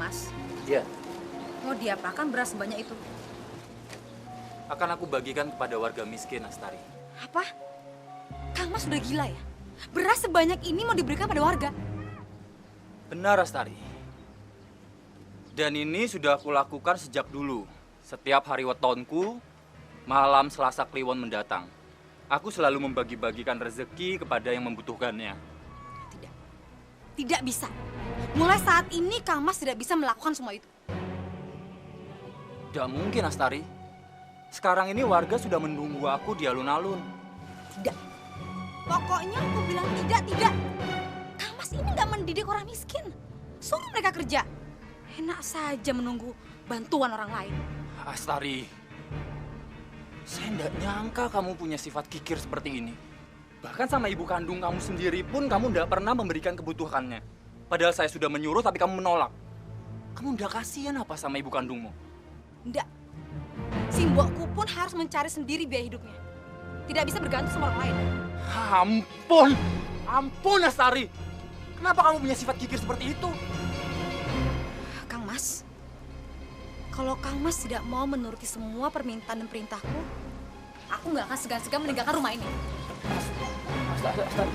Mas, Iya, mau diapakan beras sebanyak itu? akan aku bagikan kepada warga miskin, Astari. Apa? Kang Mas sudah gila ya? Beras sebanyak ini mau diberikan pada warga? Benar, Astari. Dan ini sudah aku lakukan sejak dulu. Setiap hari wetonku, malam Selasa Kliwon mendatang, aku selalu membagi-bagikan rezeki kepada yang membutuhkannya. Tidak. Tidak bisa. Mulai saat ini Kang Mas tidak bisa melakukan semua itu. Tidak mungkin, Astari. Sekarang ini warga sudah menunggu aku di alun-alun. Tidak. Pokoknya aku bilang tidak. Kang Mas ini nggak mendidik orang miskin. Suruh mereka kerja. Enak saja menunggu bantuan orang lain. Astari, saya tidak nyangka kamu punya sifat kikir seperti ini. Bahkan sama ibu kandung kamu sendiri pun kamu tidak pernah memberikan kebutuhannya. Padahal saya sudah menyuruh tapi kamu menolak. Kamu tidak kasihan apa sama ibu kandungmu? Tidak. Simbokku pun harus mencari sendiri biaya hidupnya. Tidak bisa bergantung sama orang lain. Ampun! Ampun, Astari! Kenapa kamu punya sifat kikir seperti itu? Kang Mas, kalau Kang Mas tidak mau menuruti semua permintaan dan perintahku, aku nggak akan segan-segan meninggalkan rumah ini. Astari,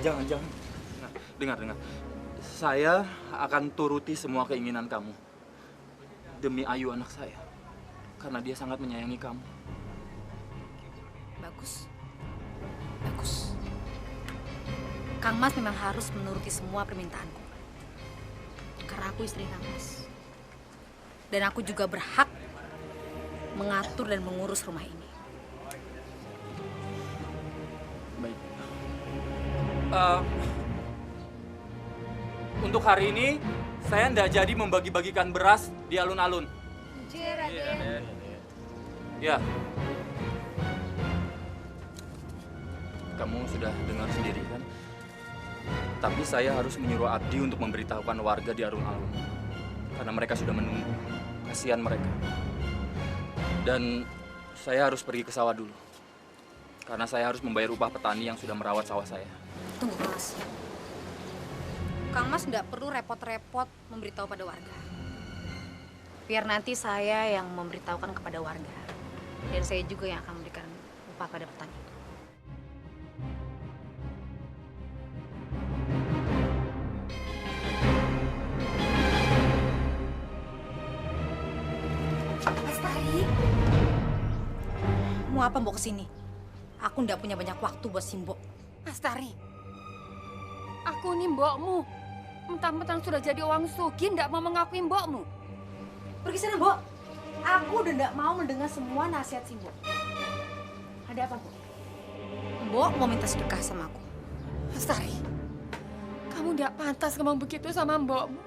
jangan. Dengar. Saya akan turuti semua keinginan kamu. Demi Ayu anak saya. Karena dia sangat menyayangi kamu. Bagus. Kang Mas memang harus menuruti semua permintaanku. Karena aku istri Kang Mas. Dan aku juga berhak mengatur dan mengurus rumah ini. Baik. Untuk hari ini, saya tidak jadi membagi-bagikan beras di alun-alun. Ya. Kamu sudah dengar sendiri kan? Tapi saya harus menyuruh Abdi untuk memberitahukan warga di alun-alun. Karena mereka sudah menunggu. Kasihan mereka. Dan saya harus pergi ke sawah dulu. Karena saya harus membayar upah petani yang sudah merawat sawah saya. Tunggu, Mas. Kang Mas tidak perlu repot-repot memberitahu pada warga. Biar nanti saya yang memberitahukan kepada warga. Dan saya juga yang akan memberikan upah pada petani. Astari, mau apa Mbok kesini? Aku ndak punya banyak waktu buat Simbok. Astari, aku ini mbokmu. Mentang-mentang sudah jadi orang sugih, ndak mau mengakui mbokmu. Pergi sana, Mbok. Aku udah ndak mau mendengar semua nasihat Simbok. Ada apa, Mbok? Mbok mau minta sedekah sama aku. Astari, kamu ndak pantas ngomong begitu sama mbokmu.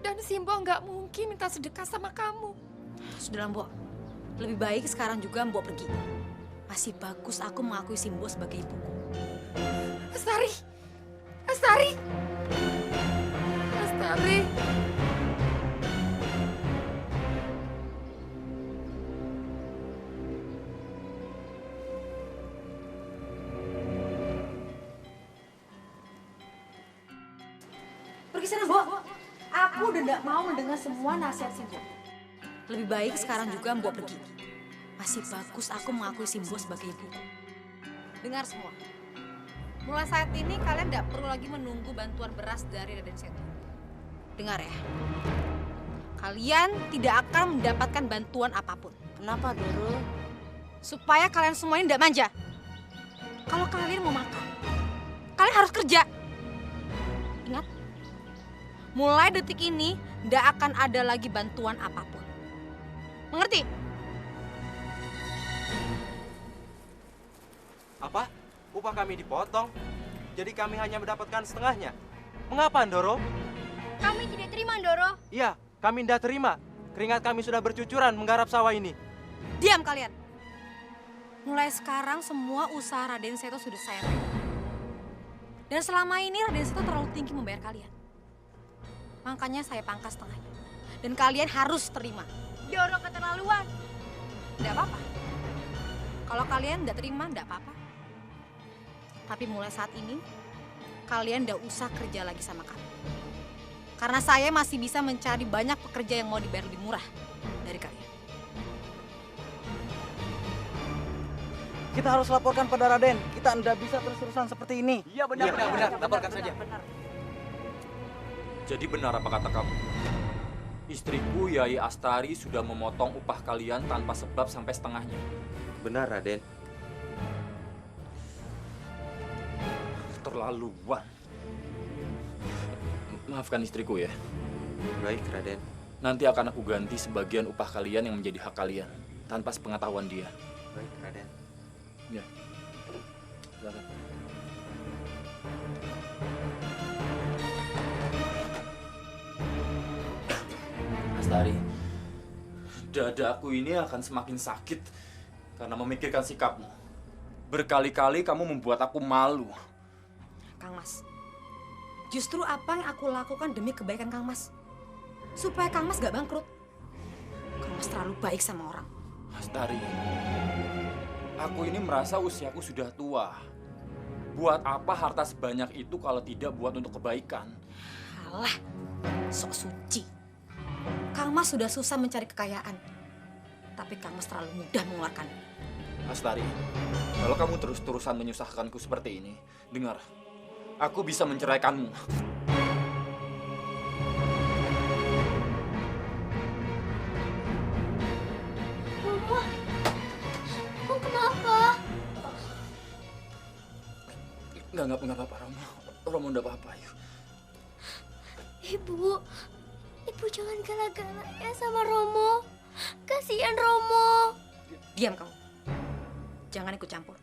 Dan Simbok nggak mungkin minta sedekah sama kamu. Sudahlah, Mbok. Lebih baik sekarang juga Mbok pergi. Masih bagus aku mengakui Simbok sebagai ibuku. Astari! Astari! Astari! Pergi sana, Mbok. Aku udah ndak mau mendengar semua nasihat Simbok. Lebih baik sekarang juga Mbok pergi. Masih bagus aku mengakui Simbok sebagai ibuku. Dengar semua. Mulai saat ini kalian tidak perlu lagi menunggu bantuan beras dari Raden Seto. Dengar ya. Kalian tidak akan mendapatkan bantuan apapun. Kenapa, Doro? Supaya kalian semua ini tidak manja. Kalau kalian mau makan, kalian harus kerja. Ingat, mulai detik ini tidak akan ada lagi bantuan apapun. Mengerti? Apa? Upah kami dipotong? Jadi kami hanya mendapatkan setengahnya? Mengapa, Ndoro? Kami tidak terima, Doro. Iya, kami tidak terima. Keringat kami sudah bercucuran menggarap sawah ini. Diam kalian. Mulai sekarang semua usaha Raden Seto sudah saya pegang. Dan selama ini Raden Seto terlalu tinggi membayar kalian. Makanya saya pangkas setengahnya. Dan kalian harus terima. Doro keterlaluan. Tidak apa-apa. Kalau kalian tidak terima, tidak apa-apa. Tapi mulai saat ini, kalian tidak usah kerja lagi sama kami. Karena saya masih bisa mencari banyak pekerja yang mau dibayar lebih murah dari kalian. Kita harus laporkan pada Raden. Kita tidak bisa terus-terusan seperti ini. Iya benar. Laporkan saja. Jadi benar apa kata kamu? Istriku Yai Astari sudah memotong upah kalian tanpa sebab sampai setengahnya. Benar, Raden. Terlaluan. Maafkan istriku ya. Baik, Raden. Nanti akan aku ganti sebagian upah kalian yang menjadi hak kalian tanpa sepengetahuan dia. Baik, Raden. Ya. Silakan. Astari, dadaku ini akan semakin sakit karena memikirkan sikapmu. Berkali-kali kamu membuat aku malu. Kang Mas, justru apa yang aku lakukan demi kebaikan Kang Mas. Supaya Kang Mas gak bangkrut. Kang Mas terlalu baik sama orang. Astari, aku ini merasa usiaku sudah tua. Buat apa harta sebanyak itu kalau tidak buat untuk kebaikan? Alah, sok suci. Kang Mas sudah susah mencari kekayaan. Tapi Kang Mas terlalu mudah mengeluarkannya. Astari, kalau kamu terus-terusan menyusahkanku seperti ini, dengar, aku bisa menceraikanmu. Mama, Mama kenapa? Enggak apa-apa, Romo. Romo enggak apa-apa, yuk. Ibu jangan galak-galak ya sama Romo. Kasihan Romo. Diam kamu. Jangan ikut campur.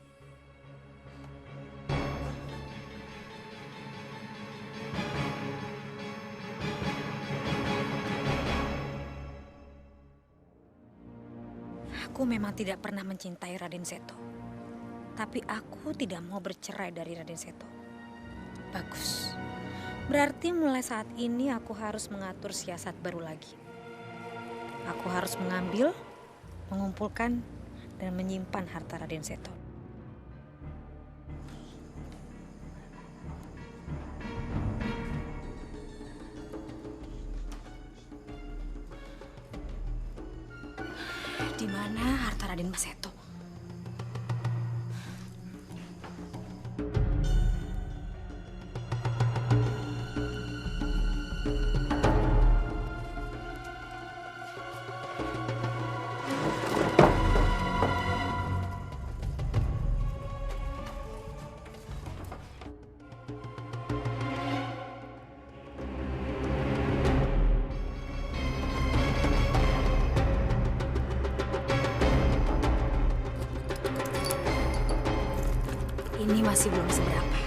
Aku memang tidak pernah mencintai Raden Seto. Tapi aku tidak mau bercerai dari Raden Seto. Bagus. Berarti mulai saat ini aku harus mengatur siasat baru lagi. Aku harus mengambil, mengumpulkan, dan menyimpan harta Raden Seto. Di mana harta Raden Mas Seto? Ini masih belum seberapa.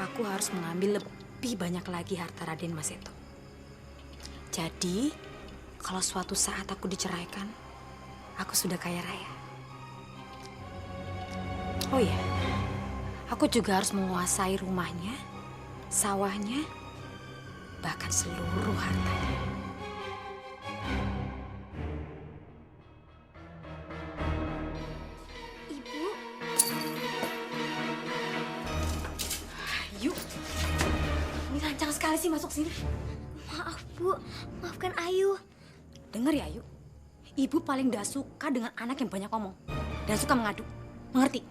Aku harus mengambil lebih banyak lagi harta Raden Mas Seto. Jadi, kalau suatu saat aku diceraikan, aku sudah kaya raya. Oh iya, aku juga harus menguasai rumahnya, sawahnya, bahkan seluruh hartanya. Ayu, ini lancang sekali sih masuk sini. Maaf Bu, maafkan Ayu. Dengar ya Ayu, ibu paling gak suka dengan anak yang banyak ngomong dan suka mengadu. Mengerti?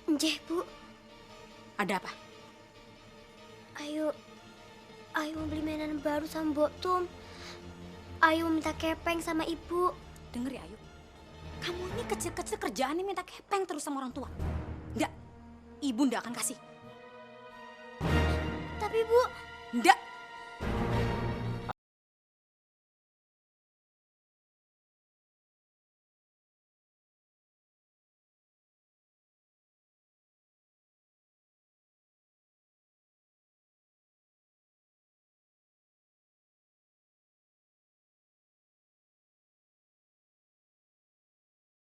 Njeh Bu, Ada apa? Ayu mau beli mainan baru sama Mbok Tum. Ayu minta kepeng sama Ibu. Dengar ya Ayu, kamu ini kecil-kecil kerjaannya minta kepeng terus sama orang tua. Enggak, ibu ndak akan kasih. Tapi Bu, Ndak,